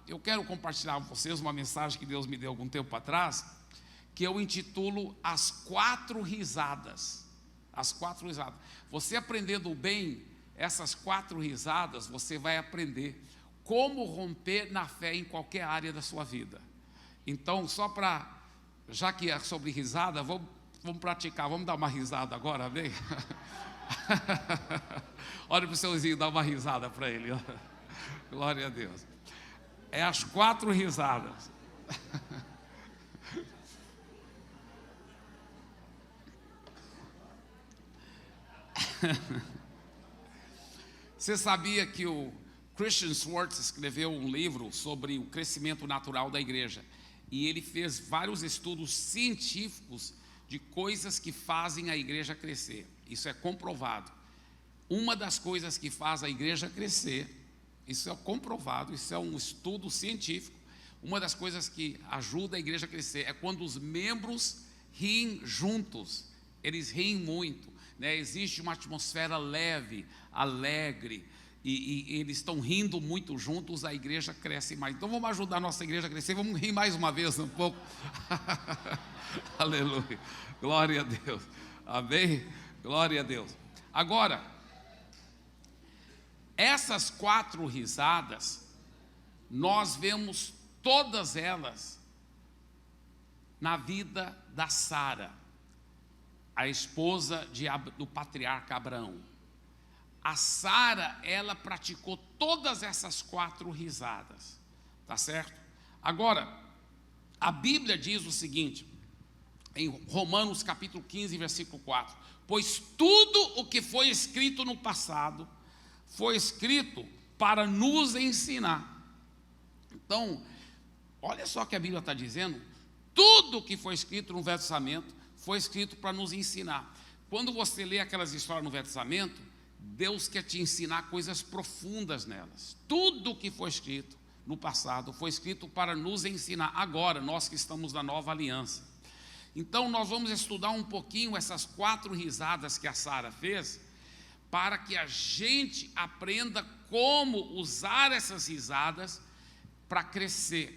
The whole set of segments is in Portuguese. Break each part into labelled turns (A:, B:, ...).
A: eu quero compartilhar com vocês uma mensagem que Deus me deu algum tempo atrás, que eu intitulo As 4 Risadas. As 4 risadas. Você aprendendo bem essas 4 risadas, você vai aprender como romper na fé em qualquer área da sua vida. Então, já que é sobre risada, vamos praticar, vamos dar uma risada agora, amém? Olha para o seu vizinho, dá uma risada para ele. Glória a Deus. É as 4 risadas. Você sabia que o Christian Schwartz escreveu um livro sobre o crescimento natural da igreja? E ele fez vários estudos científicos de coisas que fazem a igreja crescer. Isso é comprovado. Uma das coisas que faz a igreja crescer, isso é comprovado, isso é um estudo científico. Uma das coisas que ajuda a igreja a crescer é quando os membros riem juntos. Eles riem muito, né? Existe uma atmosfera leve, alegre, e eles estão rindo muito juntos, a igreja cresce mais. Então vamos ajudar a nossa igreja a crescer, vamos rir mais uma vez um pouco. Aleluia, glória a Deus, amém, glória a Deus. Agora, essas 4 risadas, nós vemos todas elas na vida da Sara, a esposa do patriarca Abraão. A Sara, ela praticou todas essas 4 risadas, tá certo? Agora, a Bíblia diz o seguinte, em Romanos capítulo 15, versículo 4: pois tudo o que foi escrito no passado, foi escrito para nos ensinar. Então, olha só o que a Bíblia está dizendo, tudo o que foi escrito no Velho Testamento, foi escrito para nos ensinar. Quando você lê aquelas histórias no Velho Testamento, Deus quer te ensinar coisas profundas nelas. Tudo que foi escrito no passado foi escrito para nos ensinar agora, nós que estamos na nova aliança. Então nós vamos estudar um pouquinho essas 4 risadas que a Sara fez, para que a gente aprenda como usar essas risadas para crescer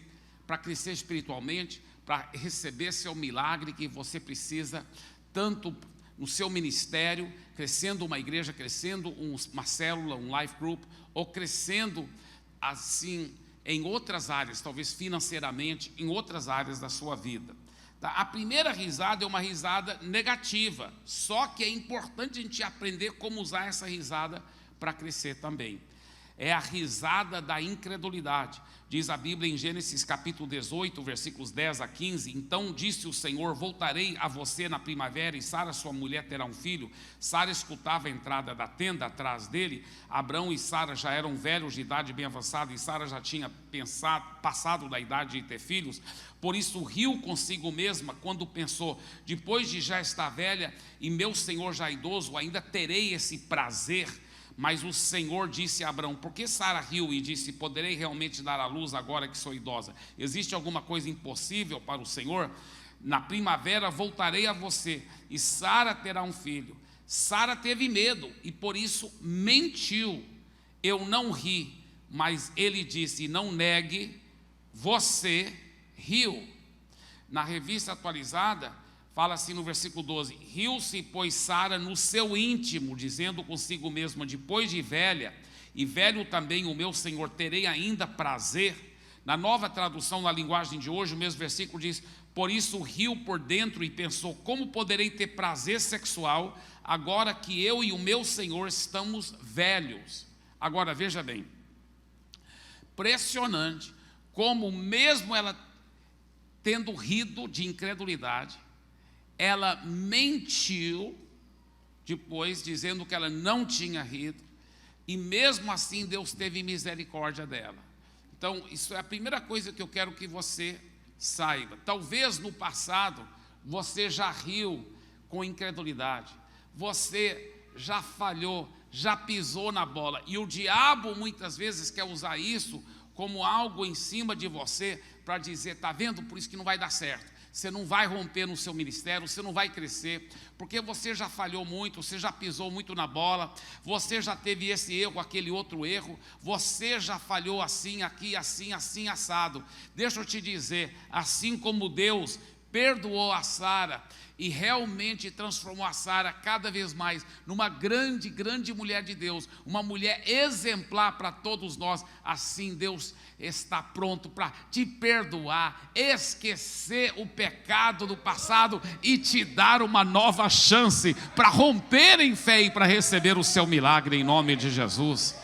A: espiritualmente, para receber seu milagre que você precisa, tanto no seu ministério, crescendo uma igreja, crescendo uma célula, um life group, ou crescendo assim em outras áreas, talvez financeiramente, em outras áreas da sua vida. Tá? A primeira risada é uma risada negativa, só que é importante a gente aprender como usar essa risada para crescer também. É a risada da incredulidade. Diz a Bíblia em Gênesis capítulo 18, versículos 10 a 15: então disse o Senhor, voltarei a você na primavera, e Sara sua mulher terá um filho. Sara escutava a entrada da tenda atrás dele. Abrão e Sara já eram velhos de idade bem avançada, e Sara já tinha passado da idade de ter filhos. Por isso riu consigo mesma quando pensou, depois de já estar velha e meu senhor já idoso, ainda terei esse prazer. Mas o Senhor disse a Abrão, por que Sara riu e disse, poderei realmente dar à luz agora que sou idosa? Existe alguma coisa impossível para o Senhor? Na primavera voltarei a você e Sara terá um filho. Sara teve medo e por isso mentiu. Eu não ri, mas ele disse, não negue, você riu. Na Revista Atualizada, fala assim no versículo 12, riu-se, pois Sara no seu íntimo, dizendo consigo mesma, depois de velha, e velho também o meu Senhor, terei ainda prazer. Na Nova Tradução, na linguagem de hoje, o mesmo versículo diz, por isso riu por dentro e pensou, como poderei ter prazer sexual, agora que eu e o meu Senhor estamos velhos? Agora veja bem, impressionante, como mesmo ela tendo rido de incredulidade, ela mentiu depois, dizendo que ela não tinha rido, e mesmo assim Deus teve misericórdia dela. Então, isso é a primeira coisa que eu quero que você saiba. Talvez no passado você já riu com incredulidade, você já falhou, já pisou na bola, e o diabo muitas vezes quer usar isso como algo em cima de você, para dizer, está vendo, por isso que não vai dar certo. você não vai romper no seu ministério, você não vai crescer, porque você já falhou muito, você já pisou muito na bola, você já teve esse erro, aquele outro erro, você já falhou assim, aqui, assim, assim, assado. Deixa eu te dizer, assim como Deus perdoou a Sara e realmente transformou a Sara cada vez mais numa grande, grande mulher de Deus, uma mulher exemplar para todos nós, assim Deus está pronto para te perdoar, esquecer o pecado do passado e te dar uma nova chance para romper em fé e para receber o seu milagre em nome de Jesus.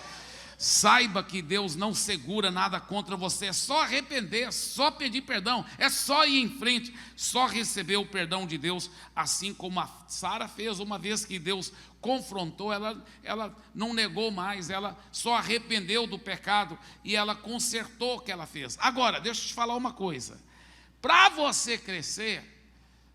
A: Saiba que Deus não segura nada contra você, é só arrepender, é só pedir perdão, é só ir em frente, só receber o perdão de Deus, assim como a Sara fez uma vez que Deus confrontou, ela não negou mais, ela só arrependeu do pecado e ela consertou o que ela fez. Agora, deixa eu te falar uma coisa, para você crescer,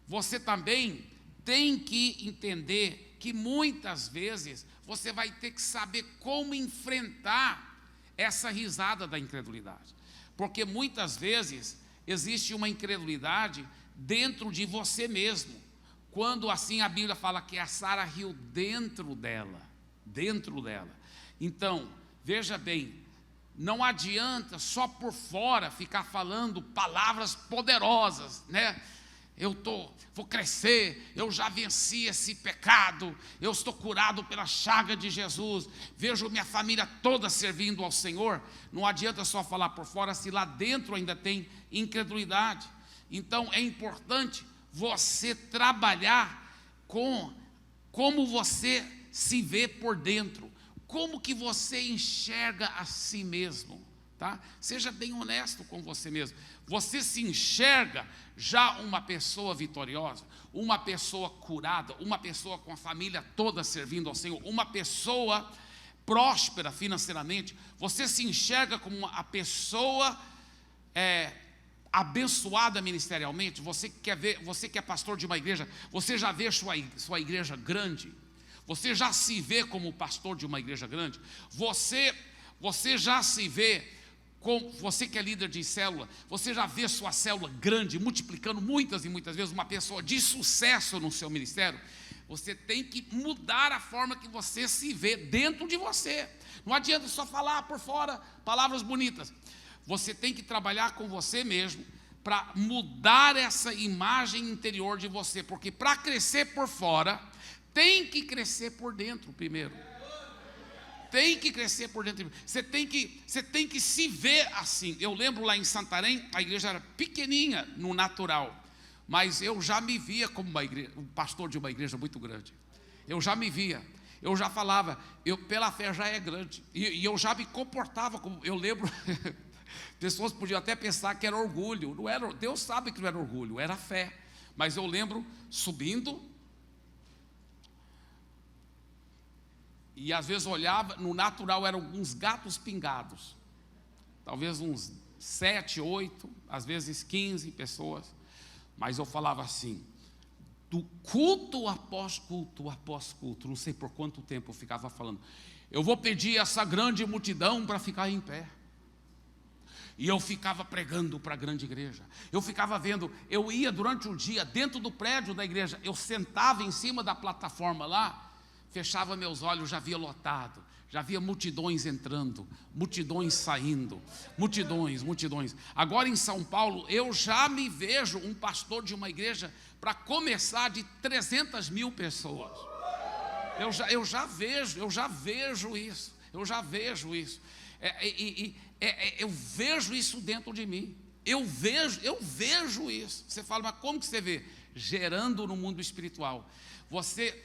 A: você também tem que entender que muitas vezes você vai ter que saber como enfrentar essa risada da incredulidade. Porque muitas vezes existe uma incredulidade dentro de você mesmo. Quando assim a Bíblia fala que a Sara riu dentro dela. Dentro dela. Então, veja bem, não adianta só por fora ficar falando palavras poderosas, né? Vou crescer, eu já venci esse pecado, eu estou curado pela chaga de Jesus, vejo minha família toda servindo ao Senhor. Não adianta só falar por fora, se lá dentro ainda tem incredulidade. Então é importante você trabalhar com como você se vê por dentro, como que você enxerga a si mesmo. Tá? Seja bem honesto com você mesmo. Você se enxerga já uma pessoa vitoriosa, uma pessoa curada, uma pessoa com a família toda servindo ao Senhor, uma pessoa próspera financeiramente. Você se enxerga como a pessoa abençoada ministerialmente. Você que é pastor de uma igreja, você já vê sua igreja grande? Você já se vê como pastor de uma igreja grande? Você já se vê, você que é líder de célula, você já vê sua célula grande, multiplicando muitas e muitas vezes, uma pessoa de sucesso no seu ministério? Você tem que mudar a forma que você se vê dentro de você. Não adianta só falar por fora palavras bonitas. Você tem que trabalhar com você mesmo para mudar essa imagem interior de você, porque para crescer por fora, tem que crescer por dentro primeiro. Tem que crescer por dentro. Você tem que se ver assim. Eu lembro lá em Santarém, a igreja era pequenininha no natural, mas eu já me via como um pastor de uma igreja muito grande. Eu já me via, eu já falava, pela fé já é grande. E eu já me comportava como, eu lembro, pessoas podiam até pensar que era orgulho. Não era, Deus sabe que não era orgulho, era fé. Mas eu lembro subindo, e às vezes olhava, no natural eram uns gatos pingados, talvez uns 7, 8, às vezes 15 pessoas, mas eu falava assim, do culto após culto, não sei por quanto tempo eu ficava falando, eu vou pedir essa grande multidão para ficar em pé. E eu ficava pregando para a grande igreja, eu ficava vendo, eu ia durante o dia dentro do prédio da igreja, eu sentava em cima da plataforma lá, fechava meus olhos, já via lotado, já via multidões entrando, multidões saindo, multidões. Agora em São Paulo, eu já me vejo um pastor de uma igreja, para começar, de 300 mil pessoas. Eu já vejo isso. Eu vejo isso dentro de mim. Eu vejo isso. Você fala, mas como que você vê? Gerando no mundo espiritual. Você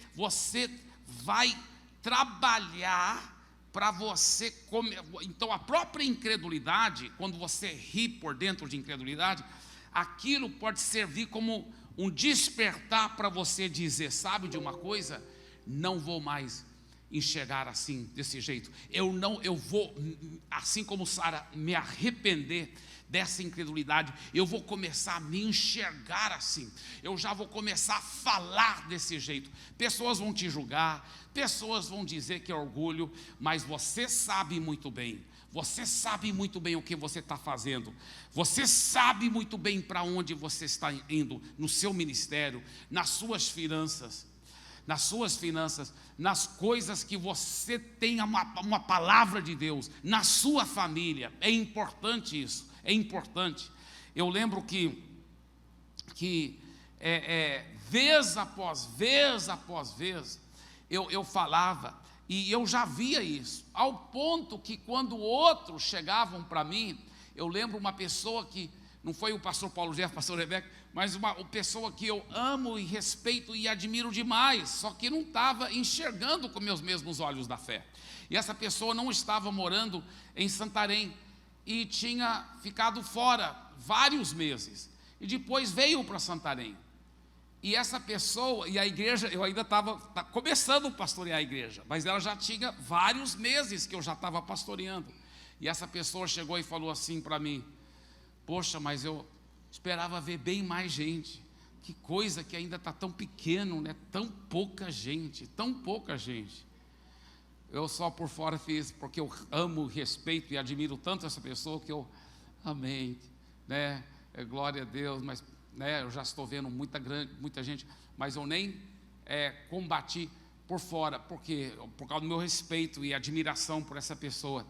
A: vai trabalhar para você comer. Então a própria incredulidade, quando você ri por dentro de incredulidade, aquilo pode servir como um despertar para você dizer, sabe de uma coisa? Não vou mais enxergar assim, desse jeito. Eu vou, assim como Sara, me arrepender dessa incredulidade. Eu vou começar a me enxergar assim. Eu já vou começar a falar desse jeito. Pessoas vão te julgar, pessoas vão dizer que é orgulho, mas você sabe muito bem. Você sabe muito bem o que você está fazendo. Você sabe muito bem para onde você está indo no seu ministério, nas suas finanças. Nas coisas que você tem uma palavra de Deus, na sua família. É importante isso, é importante. Eu lembro que vez após vez, eu falava, e eu já via isso, ao ponto que quando outros chegavam para mim, eu lembro uma pessoa que, não foi o pastor Paulo Jeff, o pastor Rebeca, mas uma pessoa que eu amo e respeito e admiro demais, só que não estava enxergando com meus mesmos olhos da fé. E essa pessoa não estava morando em Santarém, e tinha ficado fora vários meses, e depois veio para Santarém. E essa pessoa, e a igreja, eu ainda estava começando a pastorear a igreja, mas ela já tinha vários meses que eu já estava pastoreando. E essa pessoa chegou e falou assim para mim: poxa, mas eu esperava ver bem mais gente. Que coisa que ainda está tão pequeno, né? Tão pouca gente. Eu só por fora fiz, porque eu amo, respeito e admiro tanto essa pessoa que eu, amém, né? Glória a Deus, mas né, eu já estou vendo muita gente, mas eu nem combati por fora, porque por causa do meu respeito e admiração por essa pessoa,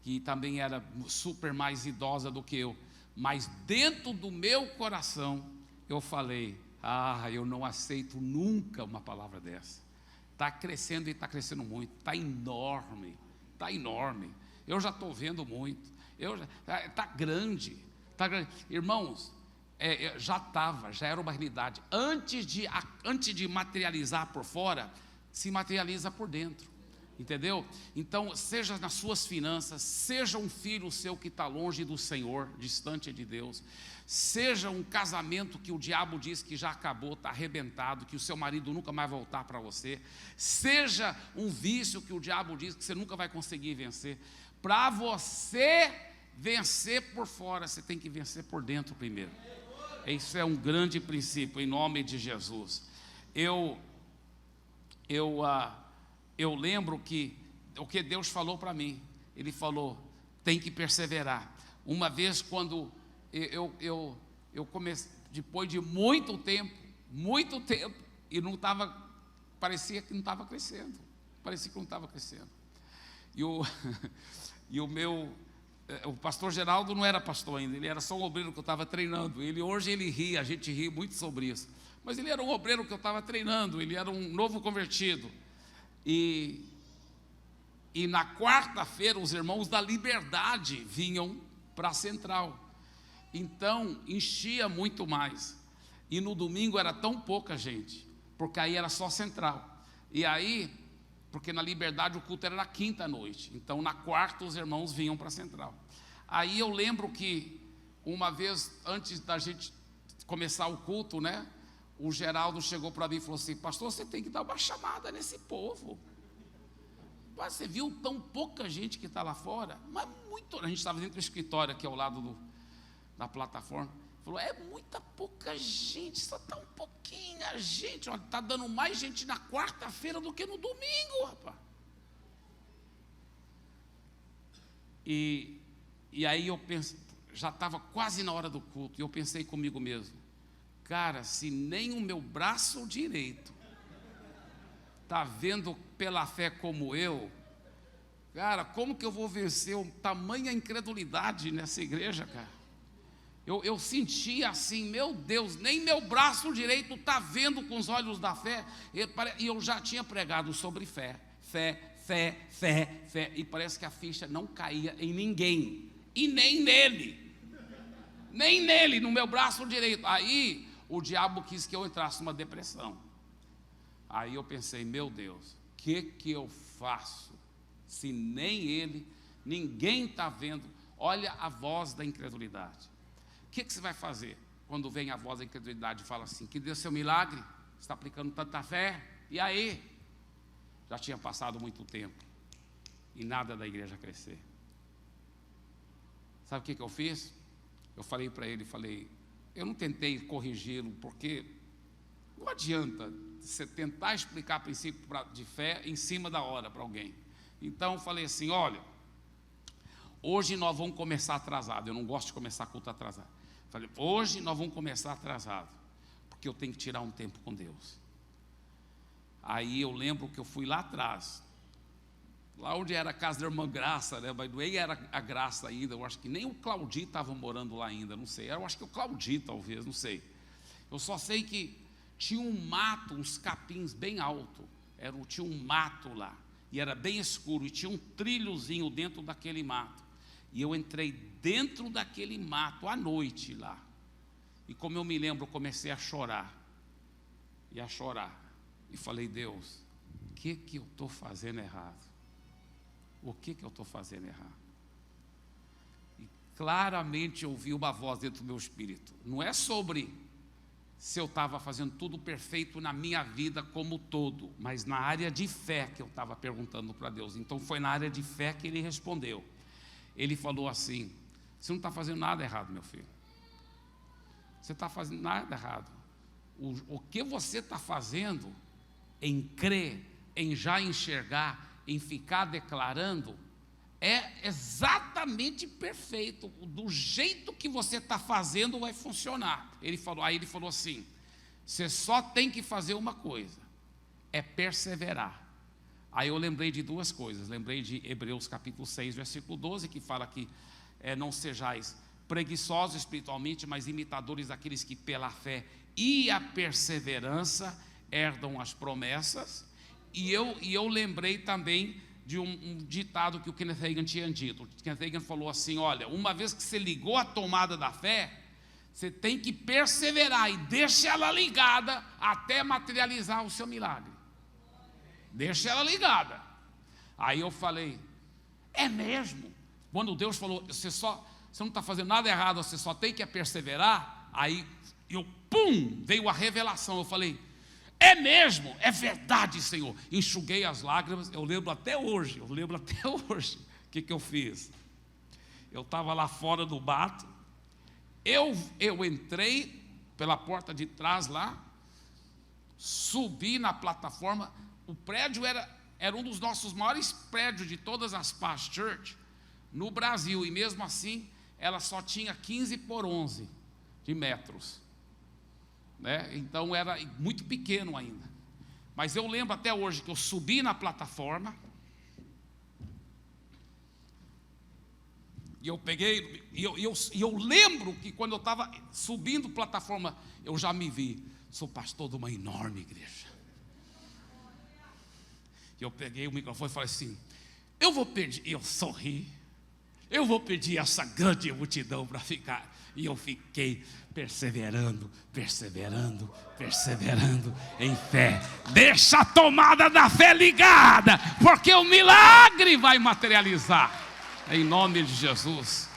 A: que também era super mais idosa do que eu, mas dentro do meu coração eu falei: eu não aceito nunca uma palavra dessa. Está crescendo e está crescendo muito, está enorme, eu já estou vendo muito, está grande, irmãos. Já era uma realidade. Antes de materializar por fora, se materializa por dentro, entendeu? Então, seja nas suas finanças, seja um filho seu que está longe do Senhor, distante de Deus, seja um casamento que o diabo diz que já acabou, está arrebentado, que o seu marido nunca mais vai voltar para você, seja um vício que o diabo diz que você nunca vai conseguir vencer. Para você vencer por fora, você tem que vencer por dentro primeiro. Isso é um grande princípio, em nome de Jesus. Eu lembro que o que Deus falou para mim, Ele falou: tem que perseverar. Uma vez quando eu comecei, depois de muito tempo, e não estava, parecia que não estava crescendo, e o pastor Geraldo não era pastor ainda, ele era só um obreiro que eu estava treinando. Hoje ele ri, a gente ri muito sobre isso, mas ele era um obreiro que eu estava treinando, ele era um novo convertido. E na quarta-feira os irmãos da Liberdade vinham para a central, então enchia muito mais. E no domingo era tão pouca gente, porque aí era só central. E aí, porque na Liberdade o culto era na quinta-noite, então na quarta os irmãos vinham para a central. Aí eu lembro que uma vez, antes da gente começar o culto, né, o Geraldo chegou para mim e falou assim: pastor, você tem que dar uma chamada nesse povo. Você viu tão pouca gente que está lá fora? Mas muito. A gente estava dentro do escritório aqui ao lado da plataforma. Falou: é muita pouca gente, só está um pouquinho gente. Está dando mais gente na quarta-feira do que no domingo, rapaz. E aí eu pensei, já estava quase na hora do culto, e eu pensei comigo mesmo: cara, se nem o meu braço direito está vendo pela fé como eu, cara, como que eu vou vencer tamanha incredulidade nessa igreja, cara? Eu sentia assim: meu Deus, nem meu braço direito está vendo com os olhos da fé. E eu já tinha pregado sobre fé, e parece que a ficha não caía em ninguém, e nem nele, no meu braço direito. Aí o diabo quis que eu entrasse numa depressão. Aí eu pensei: meu Deus, o que eu faço se nem ele, ninguém está vendo? Olha a voz da incredulidade. O que você vai fazer quando vem a voz da incredulidade e fala assim: que Deus seu milagre, você está aplicando tanta fé, e aí? Já tinha passado muito tempo e nada da igreja crescer. Sabe o que eu fiz? Eu falei para ele, eu não tentei corrigi-lo, porque não adianta você tentar explicar princípio de fé em cima da hora para alguém. Então eu falei assim: olha, hoje nós vamos começar atrasado. Eu não gosto de começar culto atrasado. Falei, hoje nós vamos começar atrasado, porque eu tenho que tirar um tempo com Deus. Aí eu lembro que eu fui lá atrás, lá onde era a casa da irmã Graça, né? Mas nem era a Graça ainda. Eu acho que nem o Claudio estava morando lá ainda, não sei. Eu acho que o Claudio talvez, não sei. Eu só sei que tinha um mato, uns capins bem alto. Tinha um mato lá, e era bem escuro, e tinha um trilhozinho dentro daquele mato. E eu entrei dentro daquele mato à noite lá. E como eu me lembro, eu comecei a chorar. E a chorar. E falei, Deus, o que eu estou fazendo errado? O que eu estou fazendo errado? E claramente eu ouvi uma voz dentro do meu espírito. Não é sobre se eu estava fazendo tudo perfeito na minha vida como todo, mas na área de fé que eu estava perguntando para Deus. Então foi na área de fé que Ele respondeu. Ele falou assim, você não está fazendo nada errado, meu filho. Você está fazendo nada errado. O que você está fazendo em crer, em já enxergar, em ficar declarando, é exatamente perfeito. Do jeito que você está fazendo vai funcionar. Aí ele falou assim, você só tem que fazer uma coisa, é perseverar. Aí eu lembrei de duas coisas. Lembrei de Hebreus capítulo 6, versículo 12, que fala que não sejais preguiçosos espiritualmente, mas imitadores daqueles que pela fé e a perseverança herdam as promessas. E eu lembrei também de um ditado que o Kenneth Hagin tinha dito. O Kenneth Hagin falou assim, olha, uma vez que você ligou a tomada da fé, você tem que perseverar e deixa ela ligada até materializar o seu milagre. Deixa ela ligada. Aí eu falei, é mesmo? Quando Deus falou, você não está fazendo nada errado, você só tem que perseverar. Aí veio a revelação. Eu falei, é mesmo, é verdade, Senhor. Enxuguei as lágrimas. Eu lembro até hoje. O que eu fiz? Eu estava lá fora do mato. Eu entrei pela porta de trás lá, subi na plataforma. O prédio era um dos nossos maiores prédios de todas as Paz Church no Brasil, e mesmo assim ela só tinha 15 por 11 de metros, né? Então era muito pequeno ainda. Mas eu lembro até hoje que eu subi na plataforma e eu peguei, e eu lembro que quando eu estava subindo a plataforma, eu já me vi, sou pastor de uma enorme igreja. E eu peguei o microfone e falei assim, eu vou pedir, eu sorri, eu vou pedir essa grande multidão para ficar. E eu fiquei perseverando em fé. Deixa a tomada da fé ligada, porque o milagre vai materializar, em nome de Jesus.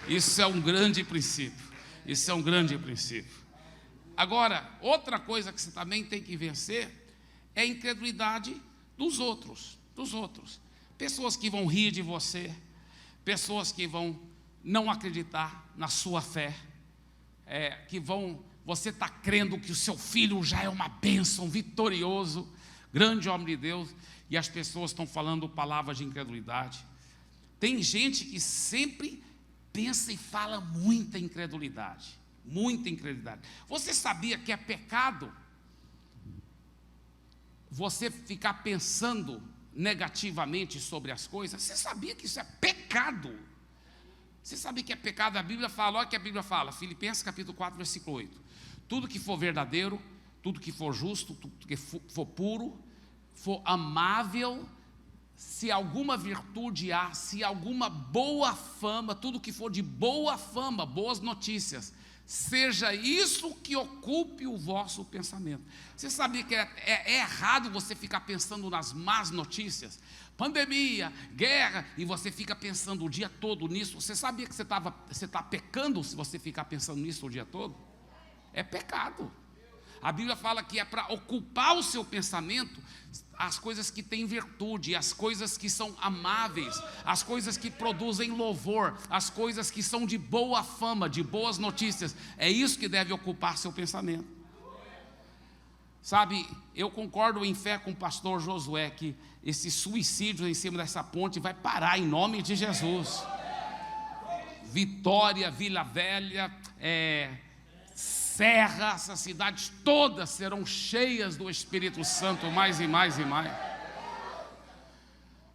A: Isso é um grande princípio. Agora, outra coisa que você também tem que vencer é a incredulidade dos outros. Pessoas que vão rir de você, pessoas que vão não acreditar na sua fé, você está crendo que o seu filho já é uma bênção, vitorioso, grande homem de Deus, e as pessoas estão falando palavras de incredulidade. Tem gente que sempre pensa e fala muita incredulidade. Você sabia que é pecado você ficar pensando negativamente sobre as coisas? Você sabia que isso é pecado? Você sabia que é pecado? A Bíblia fala, olha o que a Bíblia fala, Filipenses capítulo 4, versículo 8. Tudo que for verdadeiro, tudo que for justo, tudo que for puro, for amável, se alguma virtude há, se alguma boa fama, tudo que for de boa fama, boas notícias, seja isso que ocupe o vosso pensamento. Você sabia que é errado você ficar pensando nas más notícias? Pandemia, guerra, e você fica pensando o dia todo nisso. Você sabia que você está pecando se você ficar pensando nisso o dia todo? É pecado. A Bíblia fala que é para ocupar o seu pensamento as coisas que têm virtude, as coisas que são amáveis, as coisas que produzem louvor, as coisas que são de boa fama, de boas notícias. É isso que deve ocupar seu pensamento. Sabe, eu concordo em fé com o pastor Josué que esse suicídio em cima dessa ponte vai parar em nome de Jesus. Vitória, Vila Velha, Serra, essas cidades todas serão cheias do Espírito Santo, mais e mais e mais.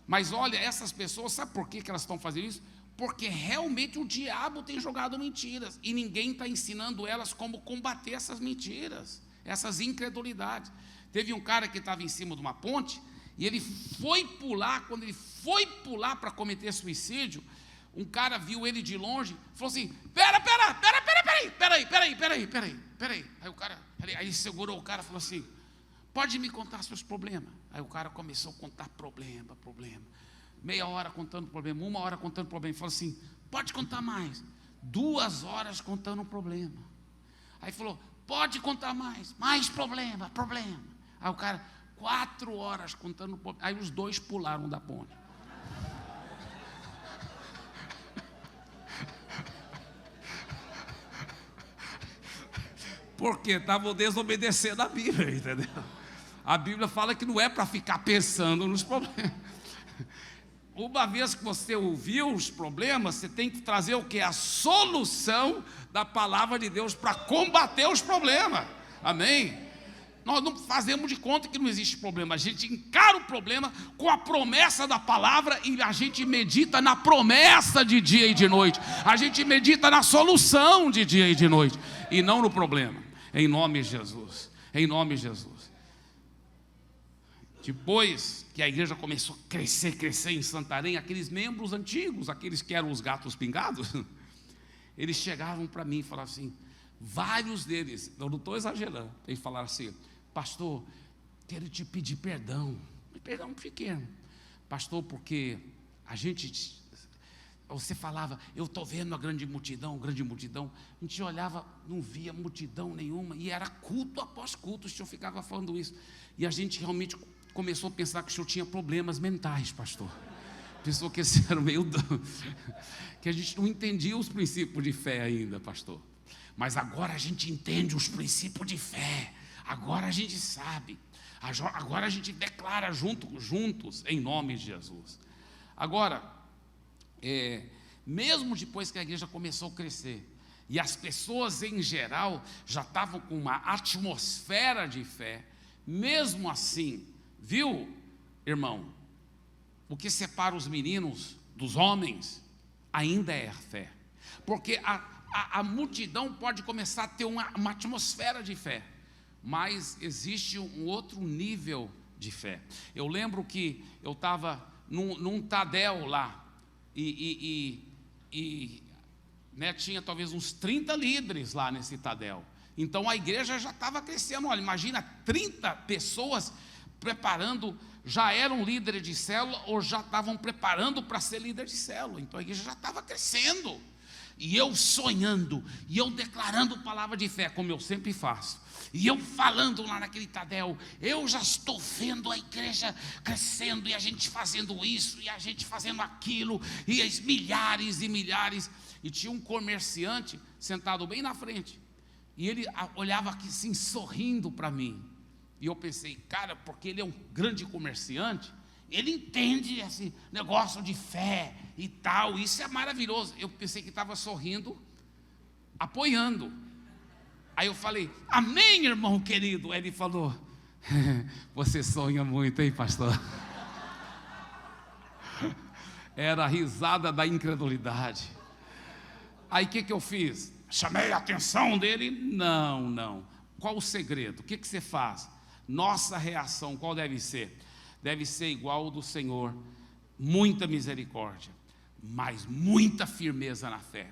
A: Mas olha, essas pessoas, sabe por que elas estão fazendo isso? Porque realmente o diabo tem jogado mentiras, e ninguém está ensinando elas como combater essas mentiras, essas incredulidades. Teve um cara que estava em cima de uma ponte, e ele foi pular. Quando ele foi pular para cometer suicídio, um cara viu ele de longe, falou assim: peraí. Aí o cara, aí segurou o cara e falou assim: pode me contar seus problemas? Aí o cara começou a contar problema. Meia hora contando problema, 1 hora contando problema. Falou assim: pode contar mais. 2 horas contando problema. Aí falou: pode contar mais problema. Aí o cara, 4 horas contando problema. Aí os dois pularam da ponte. Porque estavam desobedecendo a Bíblia, entendeu? A Bíblia fala que não é para ficar pensando nos problemas. Uma vez que você ouviu os problemas, você tem que trazer o que? A solução da palavra de Deus para combater os problemas. Amém? Nós não fazemos de conta que não existe problema. A gente encara o problema com a promessa da palavra, e a gente medita na promessa de dia e de noite. A gente medita na solução de dia e de noite, e não no problema. Em nome de Jesus. Em nome de Jesus. Depois que a igreja começou a crescer em Santarém, aqueles membros antigos, aqueles que eram os gatos pingados, eles chegavam para mim e falavam assim, vários deles, eu não estou exagerando, eles falaram assim: pastor, quero te pedir perdão pequeno, pastor, porque você falava, eu estou vendo a grande multidão, a gente olhava, não via multidão nenhuma, e era culto após culto, o senhor ficava falando isso, e a gente realmente começou a pensar que o senhor tinha problemas mentais, pastor. Pensou que esse era meio que a gente não entendia os princípios de fé ainda, pastor. Mas agora a gente entende os princípios de fé. Agora a gente sabe. Agora a gente declara juntos em nome de Jesus. Agora, mesmo depois que a igreja começou a crescer, e as pessoas em geral já estavam com uma atmosfera de fé, mesmo assim, viu, irmão, o que separa os meninos dos homens ainda é a fé. Porque a multidão pode começar a ter uma atmosfera de fé, mas existe um outro nível de fé. Eu lembro que eu estava num Tadel lá, né, tinha talvez uns 30 líderes lá nesse Tadel. Então a igreja já estava crescendo. Olha, imagina 30 pessoas preparando, já eram líderes de célula ou já estavam preparando para ser líder de célula. Então a igreja já estava crescendo. E eu sonhando, e eu declarando palavra de fé, como eu sempre faço. E eu falando lá naquele Tadel, eu já estou vendo a igreja crescendo, e a gente fazendo isso, e a gente fazendo aquilo, e as milhares e milhares. E tinha um comerciante sentado bem na frente, e ele olhava aqui assim, sorrindo para mim. E eu pensei, cara, porque ele é um grande comerciante, ele entende esse negócio de fé e tal, isso é maravilhoso. Eu pensei que estava sorrindo, apoiando. Aí eu falei, amém, irmão querido. Aí ele falou, você sonha muito, hein, pastor? Era a risada da incredulidade. Aí o que eu fiz? Chamei a atenção dele? Não. Qual o segredo? O que você faz? Nossa reação, qual deve ser? Deve ser igual ao do Senhor, muita misericórdia, mas muita firmeza na fé.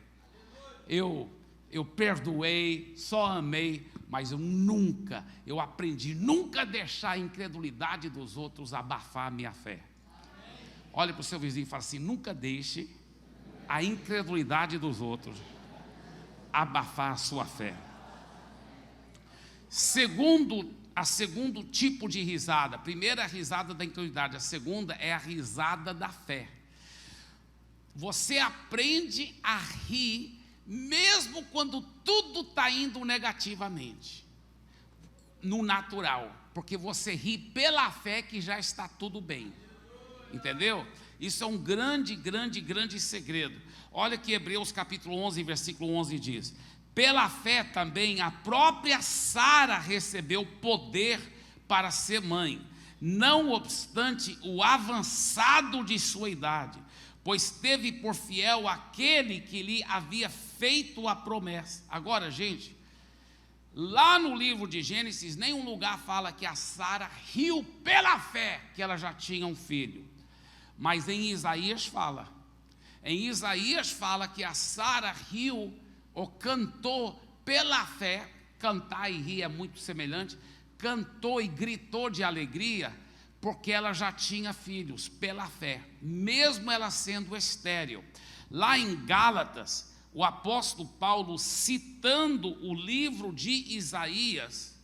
A: Eu perdoei, só amei, mas eu aprendi nunca deixar a incredulidade dos outros abafar a minha fé. Olha para o seu vizinho e fala assim, nunca deixe a incredulidade dos outros abafar a sua fé. Segundo tipo de risada, a primeira é a risada da incredulidade, a segunda é a risada da fé. Você aprende a rir mesmo quando tudo está indo negativamente, no natural, porque você ri pela fé que já está tudo bem, entendeu? Isso é um grande, grande, grande segredo. Olha que Hebreus capítulo 11, versículo 11 diz: pela fé também a própria Sara recebeu poder para ser mãe, não obstante o avançado de sua idade, pois teve por fiel aquele que lhe havia feito a promessa. Agora, gente, lá no livro de Gênesis, nenhum lugar fala que a Sara riu pela fé que ela já tinha um filho. Mas em Isaías fala. Em Isaías fala que a Sara riu ou cantou pela fé. Cantar e rir é muito semelhante. Cantou e gritou de alegria porque ela já tinha filhos pela fé, mesmo ela sendo estéril. Lá em Gálatas, o apóstolo Paulo, citando o livro de Isaías,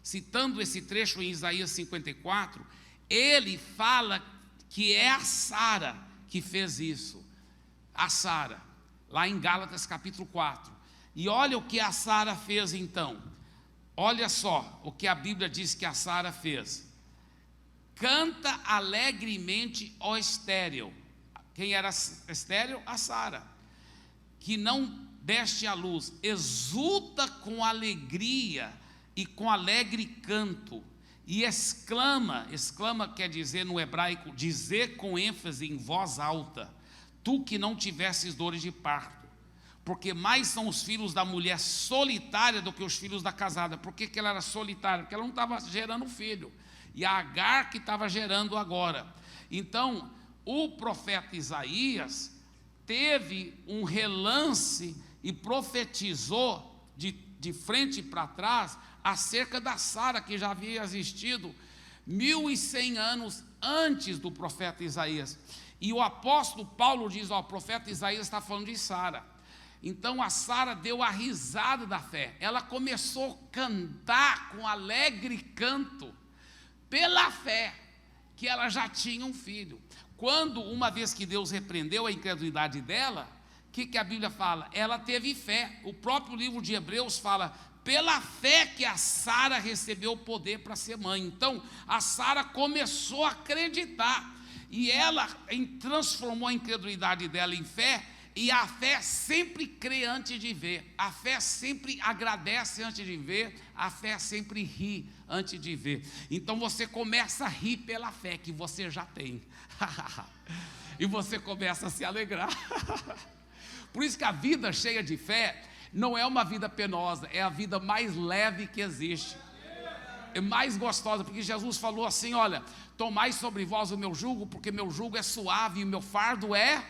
A: citando esse trecho em Isaías 54, ele fala que é a Sara que fez isso. A Sara, lá em Gálatas capítulo 4. E olha o que a Sara fez então. Olha só o que a Bíblia diz que a Sara fez. Canta alegremente, ó estéril. Quem era estéril? A Sara. Que não deste à luz, exulta com alegria e com alegre canto, e exclama quer dizer no hebraico, dizer com ênfase em voz alta, tu que não tivesses dores de parto, porque mais são os filhos da mulher solitária do que os filhos da casada. Por que ela era solitária? Porque ela não estava gerando filho, e a Agar que estava gerando agora. Então, o profeta Isaías teve um relance e profetizou de frente para trás acerca da Sara, que já havia existido 1100 anos antes do profeta Isaías. E o apóstolo Paulo diz, o profeta Isaías está falando de Sara. Então a Sara deu a risada da fé, ela começou a cantar com alegre canto, pela fé, que ela já tinha um filho. Quando, uma vez que Deus repreendeu a incredulidade dela, o que a Bíblia fala? Ela teve fé. O próprio livro de Hebreus fala, pela fé que a Sara recebeu o poder para ser mãe. Então, a Sara começou a acreditar, e ela transformou a incredulidade dela em fé, e a fé sempre crê antes de ver, a fé sempre agradece antes de ver, a fé sempre ri antes de ver. Então você começa a rir pela fé que você já tem, e você começa a se alegrar. Por isso que a vida cheia de fé não é uma vida penosa, é a vida mais leve que existe, é mais gostosa, porque Jesus falou assim, olha, tomai sobre vós o meu jugo, porque meu jugo é suave e o meu fardo é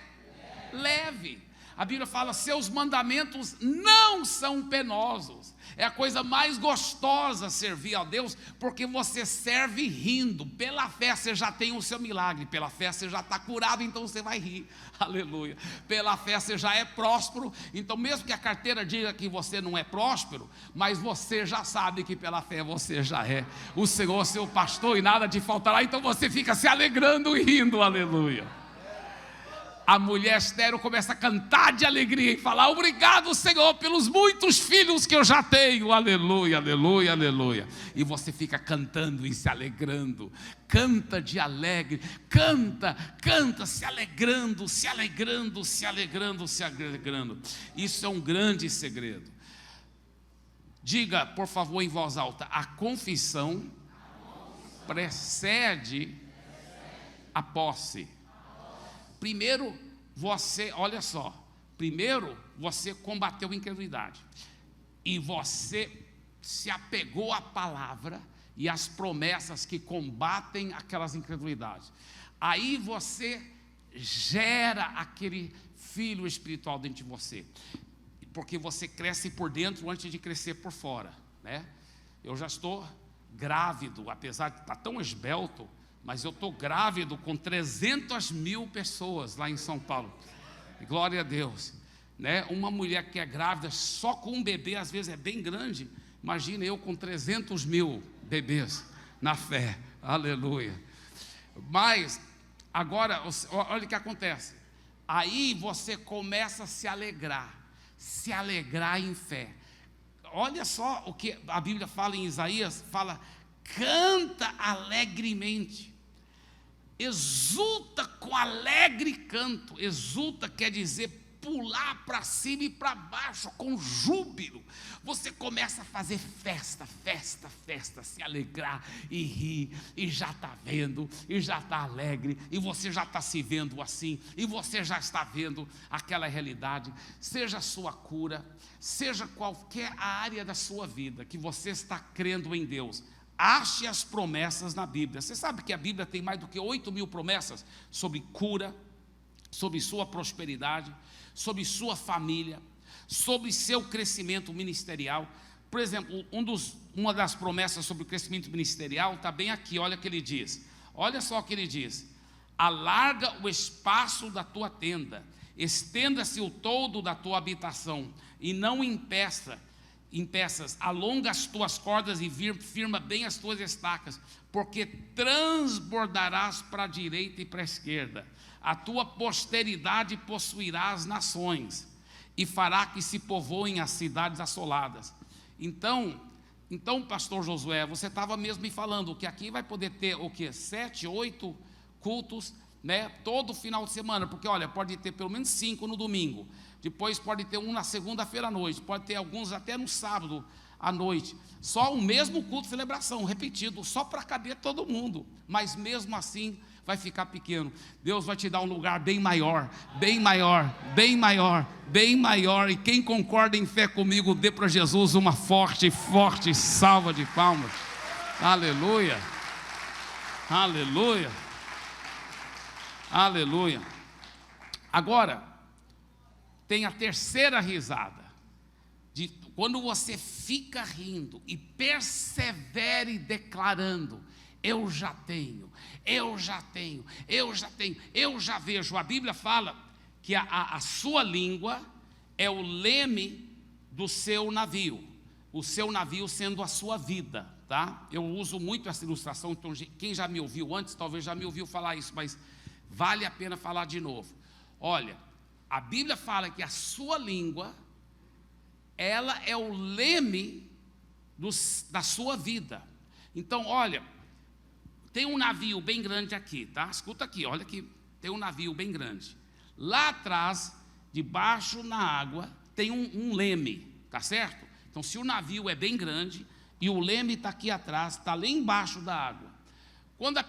A: leve. A Bíblia fala, seus mandamentos não são penosos. É a coisa mais gostosa servir a Deus, porque você serve rindo. Pela fé você já tem o seu milagre, pela fé você já está curado, então você vai rir, aleluia. Pela fé você já é próspero, então mesmo que a carteira diga que você não é próspero, mas você já sabe que pela fé você já é. O Senhor é seu pastor e nada te faltará, então você fica se alegrando e rindo, aleluia. A mulher estéril começa a cantar de alegria e falar, obrigado, Senhor, pelos muitos filhos que eu já tenho, aleluia, aleluia, aleluia. E você fica cantando e se alegrando, canta de alegre, canta, se alegrando, se alegrando, se alegrando, se alegrando. Isso é um grande segredo. Diga, por favor, em voz alta, a confissão precede a posse. Primeiro, olha só, primeiro você combateu a incredulidade, e você se apegou à palavra e às promessas que combatem aquelas incredulidades. Aí você gera aquele filho espiritual dentro de você, porque você cresce por dentro antes de crescer por fora, né? Eu já estou grávido, apesar de estar tão esbelto, mas eu estou grávido com 300 mil pessoas lá em São Paulo, glória a Deus, né? Uma mulher que é grávida só com um bebê, às vezes é bem grande, imagina eu com 300 mil bebês na fé, aleluia. Mas, agora, olha o que acontece, aí você começa a se alegrar em fé. Olha só o que a Bíblia fala em Isaías, fala, canta alegremente. exulta com alegre canto. Exulta quer dizer pular para cima e para baixo com júbilo. Você começa a fazer festa, festa, festa, se alegrar e rir, e já está vendo, e já está alegre, e você já está se vendo assim, e você já está vendo aquela realidade. Seja a sua cura, seja qualquer área da sua vida que você está crendo em Deus, ache as promessas na Bíblia. Você sabe que a Bíblia tem mais do que 8.000 promessas sobre cura, sobre sua prosperidade, sobre sua família, sobre seu crescimento ministerial. Por exemplo, uma das promessas sobre o crescimento ministerial está bem aqui. Olha o que ele diz, olha só o que ele diz: alarga o espaço da tua tenda, estenda-se o todo da tua habitação, e não impeças, alonga as tuas cordas e firma bem as tuas estacas, porque transbordarás para a direita e para a esquerda. A tua posteridade possuirá as nações, e fará que se povoem as cidades assoladas. Então, pastor Josué, você estava mesmo me falando que aqui vai poder ter o quê? 7, 8 cultos, né? Todo final de semana, porque olha, pode ter pelo menos 5 no domingo, depois pode ter um na segunda-feira à noite, pode ter alguns até no sábado à noite, só o mesmo culto de celebração, repetido, só para caber todo mundo, mas mesmo assim vai ficar pequeno. Deus vai te dar um lugar bem maior, bem maior, bem maior, bem maior. E quem concorda em fé comigo, dê para Jesus uma forte, forte salva de palmas. Aleluia, aleluia, aleluia. Agora, tem a terceira risada, de quando você fica rindo e persevere declarando: eu já tenho, eu já tenho, eu já tenho, eu já vejo. A Bíblia fala que a sua língua é o leme do seu navio, o seu navio sendo a sua vida, tá? Eu uso muito essa ilustração, então quem já me ouviu antes, talvez já me ouviu falar isso, mas vale a pena falar de novo. Olha, a Bíblia fala que a sua língua, ela é o leme da sua vida. Então, olha, tem um navio bem grande aqui, tá? Escuta aqui, olha aqui, tem um navio bem grande. Lá atrás, debaixo na água, tem um leme, tá certo? Então, se o navio é bem grande e o leme está aqui atrás, está lá embaixo da água. Quando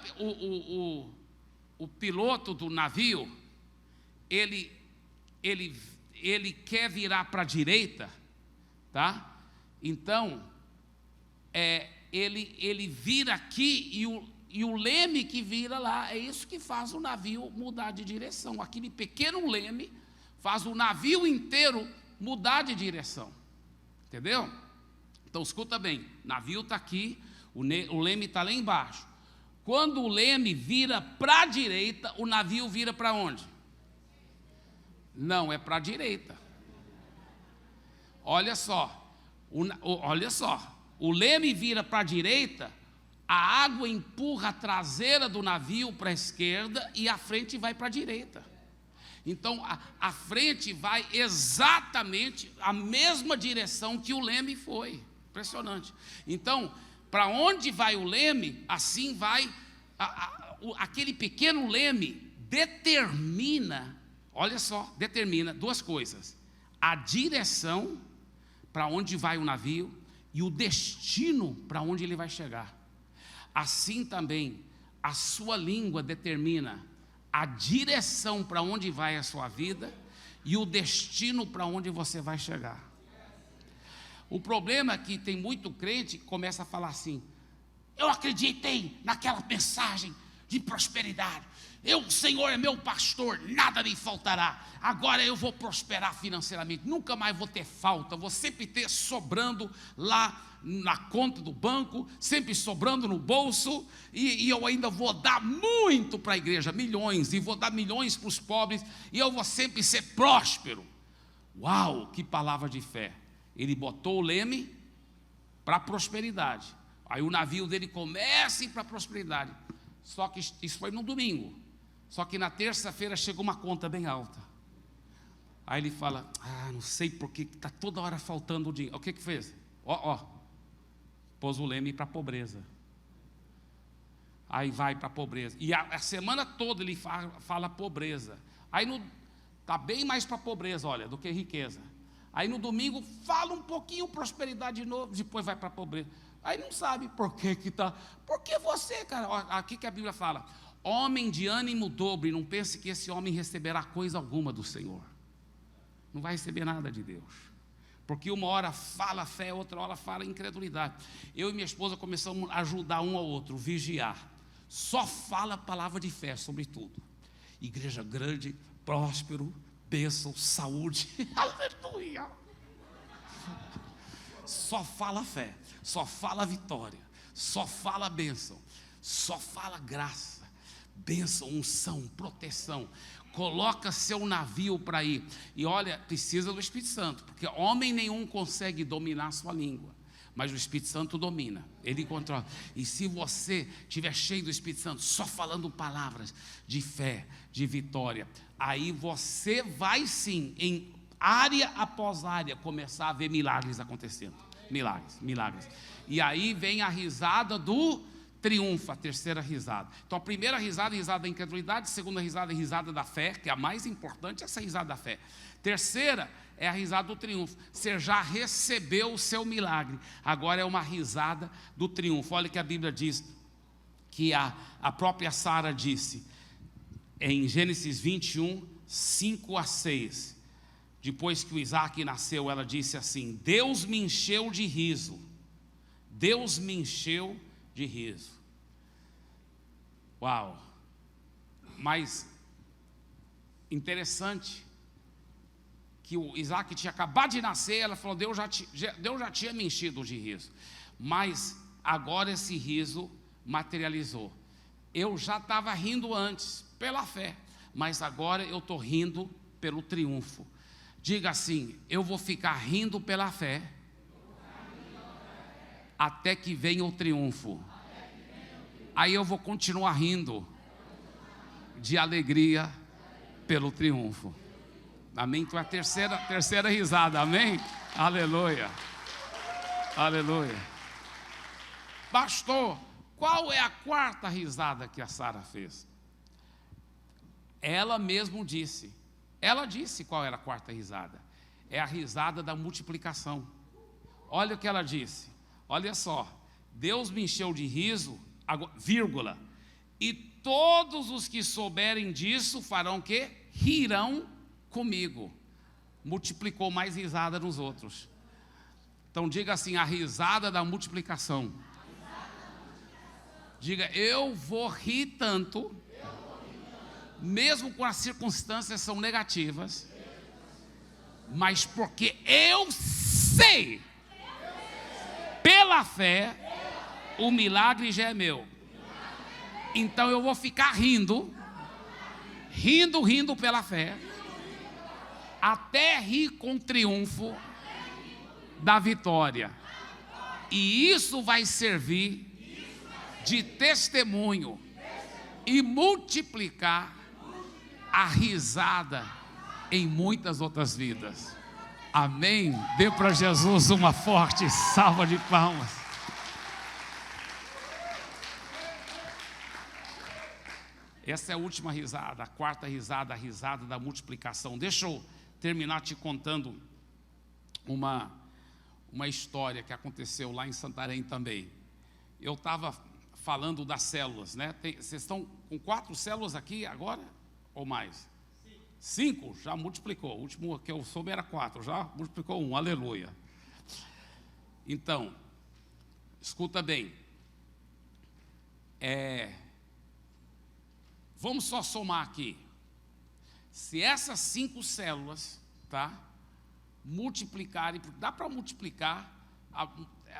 A: o piloto do navio, ele quer virar para a direita, tá? Então, ele vira aqui e o leme que vira lá, é isso que faz o navio mudar de direção. Aquele pequeno leme faz o navio inteiro mudar de direção. Entendeu? Então escuta bem, o navio está aqui, o leme está lá embaixo. Quando o leme vira para a direita, o navio vira para onde? Não, é para a direita. Olha só, o leme vira para a direita, a água empurra a traseira do navio para a esquerda e a frente vai para a direita. Então a frente vai exatamente a mesma direção que o leme foi. Impressionante. Então, para onde vai o leme, assim vai, aquele pequeno leme determina, olha só, determina duas coisas: a direção para onde vai o navio e o destino para onde ele vai chegar. Assim também, a sua língua determina a direção para onde vai a sua vida e o destino para onde você vai chegar. O problema é que tem muito crente que começa a falar assim: eu acreditei naquela mensagem de prosperidade, o Senhor é meu pastor, nada me faltará, agora eu vou prosperar financeiramente, nunca mais vou ter falta, vou sempre ter sobrando lá na conta do banco, sempre sobrando no bolso, e eu ainda vou dar muito para a igreja, milhões, e vou dar milhões para os pobres, e eu vou sempre ser próspero. Uau, que palavra de fé! Ele botou o leme para a prosperidade, aí o navio dele começa a ir para a prosperidade, só que isso foi no domingo, só que na terça-feira chegou uma conta bem alta, aí ele fala: não sei porque está toda hora faltando o dinheiro. O que fez? Pôs o leme para a pobreza. aí vai para a pobreza. E a semana toda ele fala pobreza. Aí está bem mais para pobreza, olha, do que riqueza. Aí no domingo fala um pouquinho prosperidade de novo, depois vai para a pobreza. Aí não sabe por que está. Porque você, cara, aqui que a Bíblia fala: homem de ânimo dobre, não pense que esse homem receberá coisa alguma do Senhor. Não vai receber nada de Deus. Porque uma hora fala fé, outra hora fala incredulidade. Eu e minha esposa começamos a ajudar um ao outro, vigiar. Só fala a palavra de fé sobre tudo. Igreja grande, próspero, bênção, saúde. Aleluia. Só fala fé, só fala vitória, só fala bênção, só fala graça, bênção, unção, proteção. Coloca seu navio para ir. E olha, precisa do Espírito Santo, porque homem nenhum consegue dominar a sua língua, mas o Espírito Santo domina, ele controla. E se você estiver cheio do Espírito Santo, só falando palavras de fé, de vitória, aí você vai sim, em área após área, começar a ver milagres acontecendo. Milagres. E aí vem a risada do triunfo, a terceira risada. Então a primeira risada é a risada da incredulidade, a segunda risada é a risada da fé, que é a mais importante, essa risada da fé. Terceira é a risada do triunfo. Você já recebeu o seu milagre, agora é uma risada do triunfo. Olha que a Bíblia diz, que a própria Sara disse, em Gênesis 21, 5 a 6, depois que o Isaac nasceu, ela disse assim: Deus me encheu de riso, Deus me encheu de riso. Uau! Mas interessante que o Isaac tinha acabado de nascer, ela falou: Deus já tinha me enchido de riso, mas agora esse riso materializou. Eu já estava rindo antes pela fé, mas agora eu estou rindo pelo triunfo. Diga assim: eu vou ficar rindo pela fé até que venha o triunfo. Aí eu vou continuar rindo de alegria pelo triunfo. Amém? Então é a terceira risada, amém? Aleluia. Aleluia. Pastor, qual é a quarta risada que a Sara fez? Ela mesmo disse. Ela disse qual era a quarta risada. É a risada da multiplicação. Olha o que ela disse. Olha só. Deus me encheu de riso, vírgula, e todos os que souberem disso farão o quê? Rirão comigo. Multiplicou mais risada nos outros. Então diga assim: a risada da multiplicação. Diga: eu vou rir tanto, mesmo quando as circunstâncias são negativas, mas porque eu sei, pela fé, o milagre já é meu. Então eu vou ficar rindo pela fé, até rir com triunfo da vitória. E isso vai servir de testemunho e multiplicar a risada em muitas outras vidas. Amém? Dê para Jesus uma forte salva de palmas. Essa é a última risada, a quarta risada, a risada da multiplicação. Deixa eu terminar te contando uma história que aconteceu lá em Santarém também. Eu estava falando das células, né? Vocês estão com 4 células aqui agora? Ou mais? 5, já multiplicou. O último que eu soube era 4, já multiplicou 1, aleluia. Então, escuta bem. Vamos só somar aqui. Se essas 5 células, tá, multiplicarem, dá para multiplicar,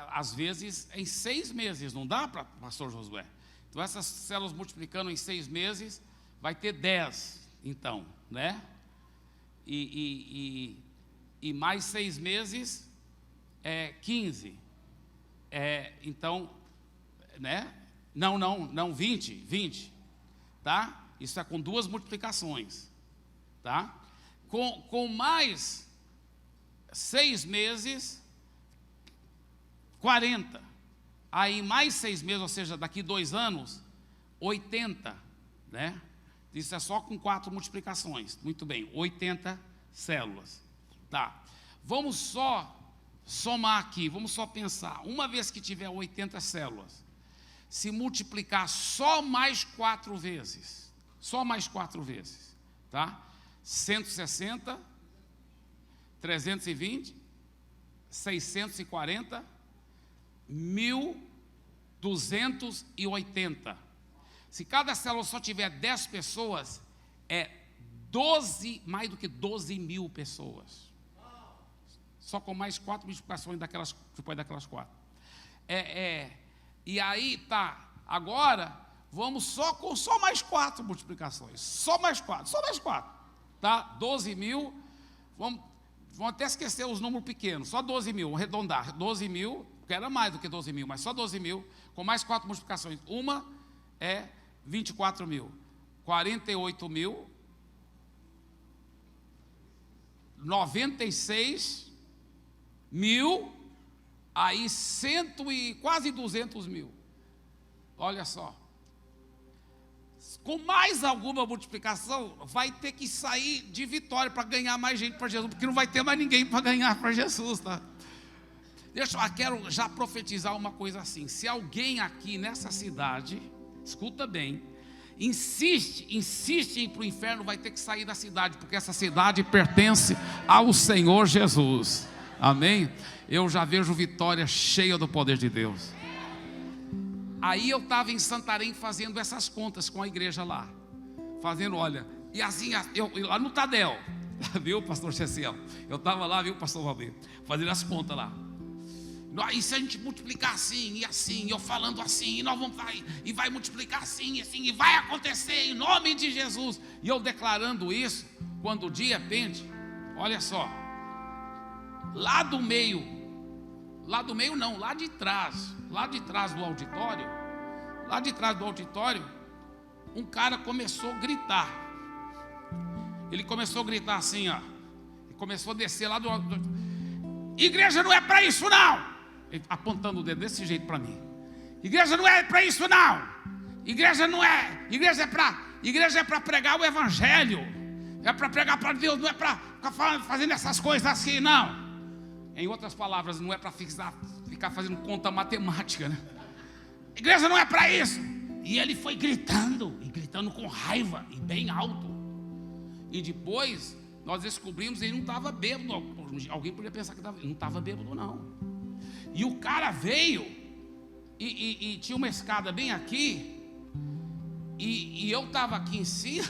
A: às vezes, em 6 meses, não dá, pastor Josué? Então, essas células multiplicando em 6 meses, vai ter 10, então, né? E mais 6 meses, 15. Então, né? Não, 20, tá? Isso é com 2 multiplicações, tá? Com mais 6 meses, 40. Aí mais 6 meses, ou seja, daqui 2 anos, 80, né? Isso é só com 4 multiplicações. Muito bem, 80 células. Tá. Vamos só somar aqui, vamos só pensar. Uma vez que tiver 80 células, se multiplicar só mais 4 vezes, tá? 160, 320, 640, 1.280. Se cada célula só tiver 10 pessoas, é 12, mais do que 12 mil pessoas. Só com mais 4 multiplicações depois daquelas 4. E aí tá, agora vamos só mais 4 multiplicações. Só mais 4. Tá? 12 mil, vamos até esquecer os números pequenos, só 12 mil, vamos arredondar. 12 mil, porque era mais do que 12 mil, mas só 12 mil, com mais 4 multiplicações. Uma é 24 mil, 48 mil, 96 mil, aí quase 200 mil. Olha só. Com mais alguma multiplicação, vai ter que sair de vitória para ganhar mais gente para Jesus, porque não vai ter mais ninguém para ganhar para Jesus, tá? Quero já profetizar uma coisa assim. Se alguém aqui nessa cidade, escuta bem, insiste em ir para o inferno, vai ter que sair da cidade, porque essa cidade pertence ao Senhor Jesus. Amém? Eu já vejo vitória cheia do poder de Deus. Aí eu estava em Santarém fazendo essas contas com a igreja lá. Fazendo, olha, e assim, eu lá no Tadel, viu, pastor Cecil? Eu estava lá, viu, pastor Valdir? Fazendo as contas lá. E se a gente multiplicar assim, e assim, eu falando assim, e nós vamos vai multiplicar assim, e vai acontecer em nome de Jesus. E eu declarando isso, quando o dia pende, olha só, lá de trás do auditório, um cara começou a gritar. Ele começou a gritar assim, ó. Ele começou a descer lá do igreja não é para isso não. Ele, apontando o dedo desse jeito para mim. Igreja não é para isso não. Igreja é para pregar o evangelho. É para pregar para Deus, não é para ficar fazendo essas coisas assim não. Em outras palavras, não é para ficar fazendo conta matemática, né? Igreja não é para isso. E ele foi gritando com raiva, e bem alto. E depois, nós descobrimos que ele não estava bêbado. Alguém podia pensar que ele não estava bêbado, não. E o cara veio, e tinha uma escada bem aqui, e eu estava aqui em cima,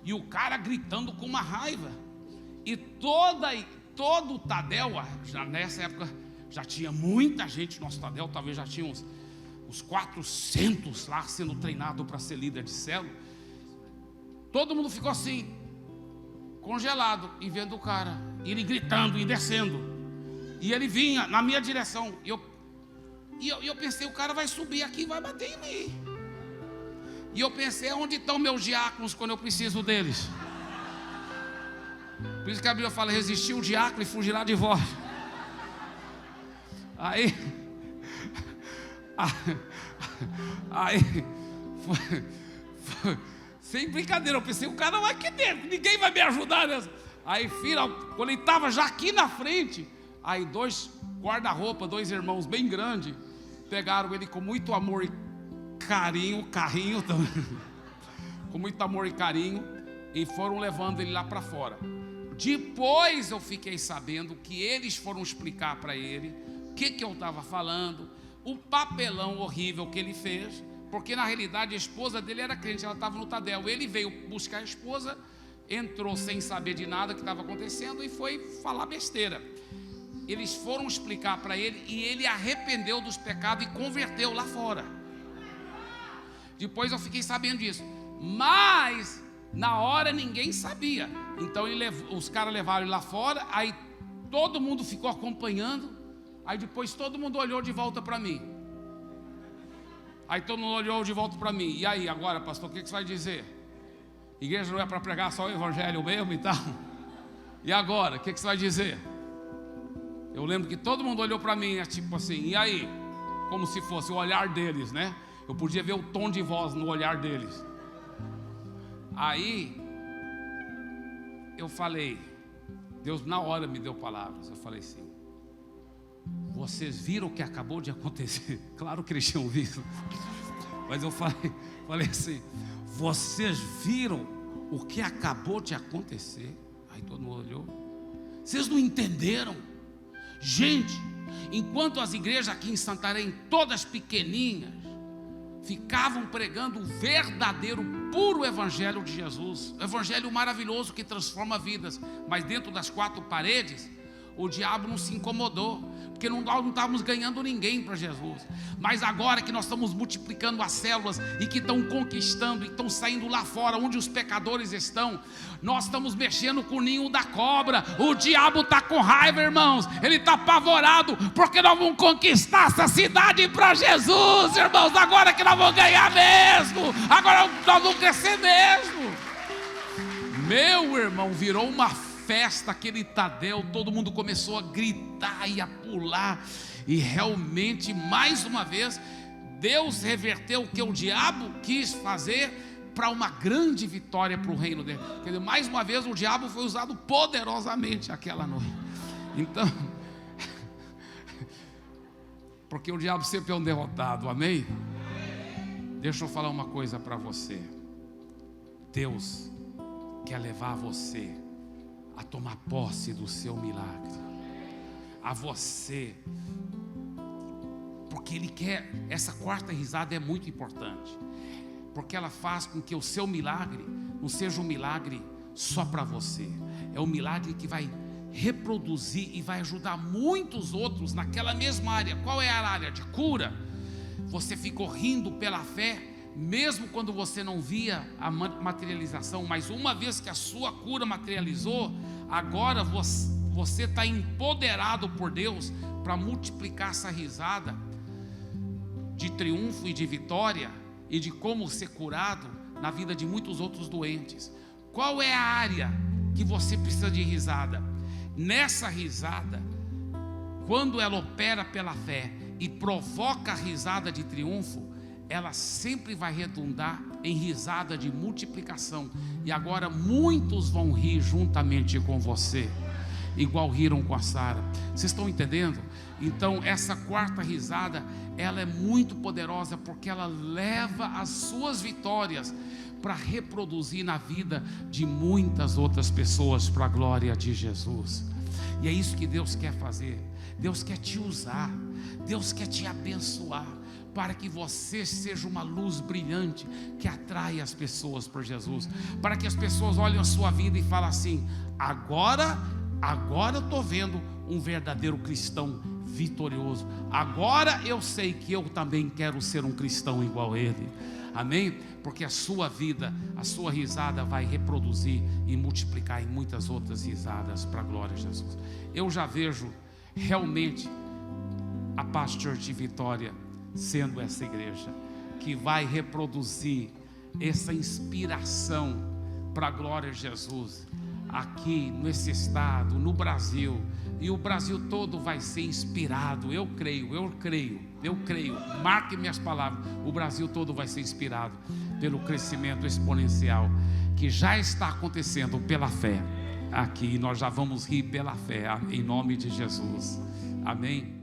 A: e o cara gritando com uma raiva. E todo o Tadel, já nessa época, já tinha muita gente no nosso Tadel, talvez já tinha uns 400 lá sendo treinado para ser líder de célula. Todo mundo ficou assim, congelado, e vendo o cara, ele gritando e descendo. E ele vinha na minha direção. E eu pensei, o cara vai subir aqui e vai bater em mim. E eu pensei, onde estão meus diáconos quando eu preciso deles? Por isso que a Bíblia fala, resistir o diácono e fugirá de vós. Aí sem brincadeira, eu pensei, o cara vai aqui dentro, ninguém vai me ajudar nessa. Aí, quando ele estava já aqui na frente, aí 2 guarda-roupa, 2 irmãos bem grandes, pegaram ele com muito amor e carinho, carrinho também, com muito amor e carinho, e foram levando ele lá para fora. Depois eu fiquei sabendo que eles foram explicar para ele o que eu estava falando, o papelão horrível que ele fez, porque na realidade a esposa dele era crente, ela estava no Tadel. Ele veio buscar a esposa, entrou sem saber de nada que estava acontecendo e foi falar besteira. Eles foram explicar para ele e ele arrependeu dos pecados e converteu lá fora. Depois eu fiquei sabendo disso, mas na hora ninguém sabia. Então os caras levaram ele lá fora, aí todo mundo ficou acompanhando. Aí depois todo mundo olhou de volta para mim. E aí, agora, pastor, o que você vai dizer? Igreja não é para pregar só o evangelho mesmo e tal? E agora, o que você vai dizer? Eu lembro que todo mundo olhou para mim, tipo assim, e aí? Como se fosse o olhar deles, né? Eu podia ver o tom de voz no olhar deles. Aí eu falei, Deus na hora me deu palavras. Eu falei assim: vocês viram o que acabou de acontecer? Claro que eles tinham visto, mas eu falei assim: vocês viram o que acabou de acontecer? Aí todo mundo olhou. Vocês não entenderam? Gente, enquanto as igrejas aqui em Santarém, todas pequeninhas, ficavam pregando o verdadeiro, puro evangelho de Jesus, o evangelho maravilhoso que transforma vidas, mas dentro das quatro paredes, o diabo não se incomodou, porque nós não estávamos ganhando ninguém para Jesus. Mas agora que nós estamos multiplicando as células e que estão conquistando e estão saindo lá fora onde os pecadores estão, nós estamos mexendo com o ninho da cobra. O diabo está com raiva, irmãos, ele está apavorado, porque nós vamos conquistar essa cidade para Jesus, irmãos. Agora que nós vamos ganhar mesmo, agora nós vamos crescer mesmo. Meu irmão, virou uma festa aquele Tadel, todo mundo começou a gritar e a pular, e realmente, mais uma vez, Deus reverteu o que o diabo quis fazer para uma grande vitória para o reino dele. Quer dizer, mais uma vez o diabo foi usado poderosamente aquela noite. Então, porque o diabo sempre é um derrotado, amém? Deixa eu falar uma coisa para você. Deus quer levar você a tomar posse do seu milagre, a você, porque Ele quer. Essa quarta risada é muito importante, porque ela faz com que o seu milagre não seja um milagre só para você, é um milagre que vai reproduzir e vai ajudar muitos outros naquela mesma área. Qual é a área de cura? Você ficou rindo pela fé, mesmo quando você não via a materialização, mas uma vez que a sua cura materializou, agora você está empoderado por Deus para multiplicar essa risada de triunfo e de vitória e de como ser curado na vida de muitos outros doentes. Qual é a área que você precisa de risada? Nessa risada, quando ela opera pela fé e provoca a risada de triunfo, ela sempre vai redundar em risada de multiplicação. E agora muitos vão rir juntamente com você, igual riram com a Sara. Vocês estão entendendo? Então essa quarta risada, ela é muito poderosa, porque ela leva as suas vitórias para reproduzir na vida de muitas outras pessoas, para a glória de Jesus. E é isso que Deus quer fazer. Deus quer te usar, Deus quer te abençoar, para que você seja uma luz brilhante que atrai as pessoas para Jesus, para que as pessoas olhem a sua vida e falem assim: agora eu estou vendo um verdadeiro cristão vitorioso, agora eu sei que eu também quero ser um cristão igual a ele. Amém? Porque a sua vida, a sua risada vai reproduzir e multiplicar em muitas outras risadas para a glória de Jesus. Eu já vejo realmente a Paz Church de Vitória sendo essa igreja que vai reproduzir essa inspiração para a glória de Jesus aqui nesse estado, no Brasil, e o Brasil todo vai ser inspirado. Eu creio, marque minhas palavras, o Brasil todo vai ser inspirado pelo crescimento exponencial que já está acontecendo pela fé aqui. Nós já vamos rir pela fé, em nome de Jesus, amém.